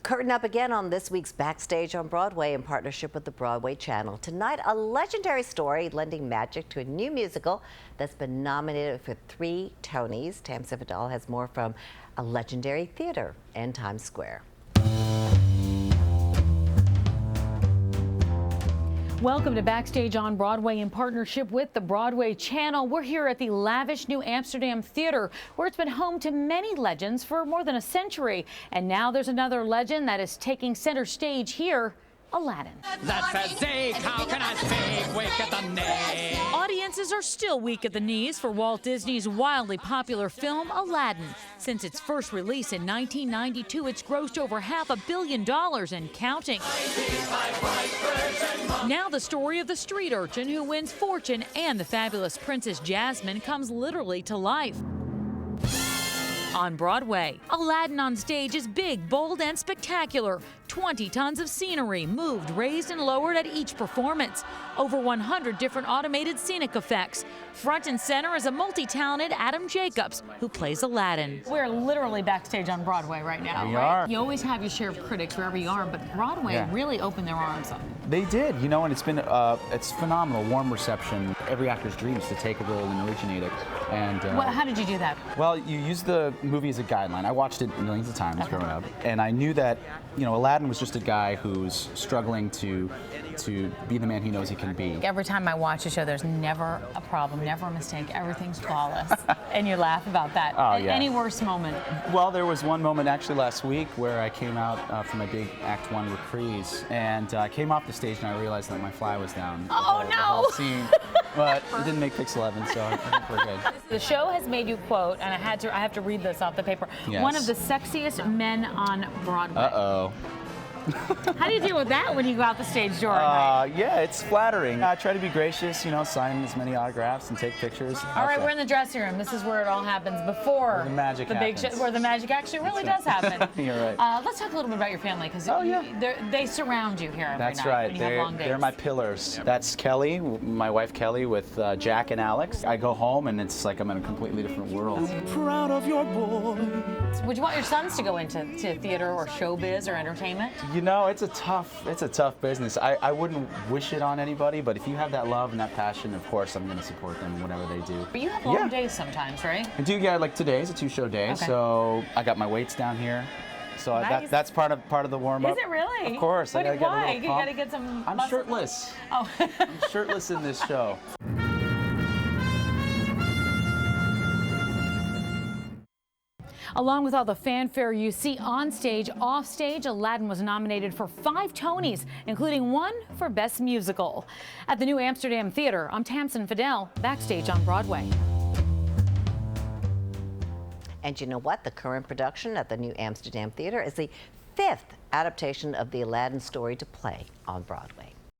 Curtain up again on this week's Backstage on Broadway in partnership with the Broadway Channel. Tonight, a legendary story lending magic to a new musical that's been nominated for 3 Tonys. Tamsen Fadal has more from a legendary theater in Times Square. Welcome to Backstage on Broadway in partnership with the Broadway Channel. We're here at the lavish New Amsterdam Theater, where it's been home to many legends for more than a century. And now there's another legend that is taking center stage here, Aladdin. That's a Zeke, how can I speak? Weak at the knees. Audiences are still weak at the knees for Walt Disney's wildly popular film, Aladdin. Since its first release in 1992, it's grossed over $500 million and counting. Now the story of the street urchin who wins fortune and the fabulous Princess Jasmine comes literally to life. On Broadway, Aladdin on stage is big, bold, and spectacular. 20 tons of scenery moved, raised, and lowered at each performance. Over 100 different automated scenic effects. Front and center is a multi-talented Adam Jacobs, who plays Aladdin. We're literally backstage on Broadway right now. We are. You always have your share of critics wherever you are, but Broadway really opened their arms up. They did, you know, and it's been it's phenomenal, warm reception. Every actor's dream is to take a role and originate it. And How did you do that? Well, you use the movie as a guideline. I watched it millions of times growing up, and I knew that, you know, Aladdin was just a guy who's struggling to be the man he knows he can be. Every time I watch a show, there's never a problem, never a mistake. Everything's flawless, and you laugh about that. Oh, yeah. Any worst moment? Well, there was one moment actually last week where I came out from my big Act 1 reprise, and I came off the stage and I realized that my fly was down. Oh, the whole scene. But it didn't make Pix 11, so I think we're good. The show has made you quote, and I have to read this off the paper. Yes. One of the sexiest men on Broadway. Uh-oh. How do you deal with that when you go out the stage door at night? Yeah, it's flattering. I try to be gracious, you know, sign as many autographs and take pictures. All right, we're in the dressing room. This is where it all happens before where the magic big show, where the magic actually really does happen. You're right. Let's talk a little bit about your family, because they surround you here every That's night. right. When you have long days. They're my pillars. That's Kelly, my wife Kelly, with Jack and Alex. I go home and it's like I'm in a completely different world. I'm proud of your boy. Would you want your sons to go into theater or showbiz or entertainment? You know, it's a tough business. I wouldn't wish it on anybody, but if you have that love and that passion, of course I'm going to support them in whatever they do. But you have long days sometimes, right? I do, yeah. Like today's a 2-show day, so I got my weights down here. So Nice. that's part of the warm up. Is it really? Of course. Why? I gotta get a little You pump. got to get some. I'm muscle. shirtless. Oh. I'm shirtless in this show. Along with all the fanfare you see on stage, off stage, Aladdin was nominated for 5 Tonys, including 1 for Best Musical. At the New Amsterdam Theater, I'm Tamsen Fadal, Backstage on Broadway. And you know what? The current production at the New Amsterdam Theater is the 5th adaptation of the Aladdin story to play on Broadway.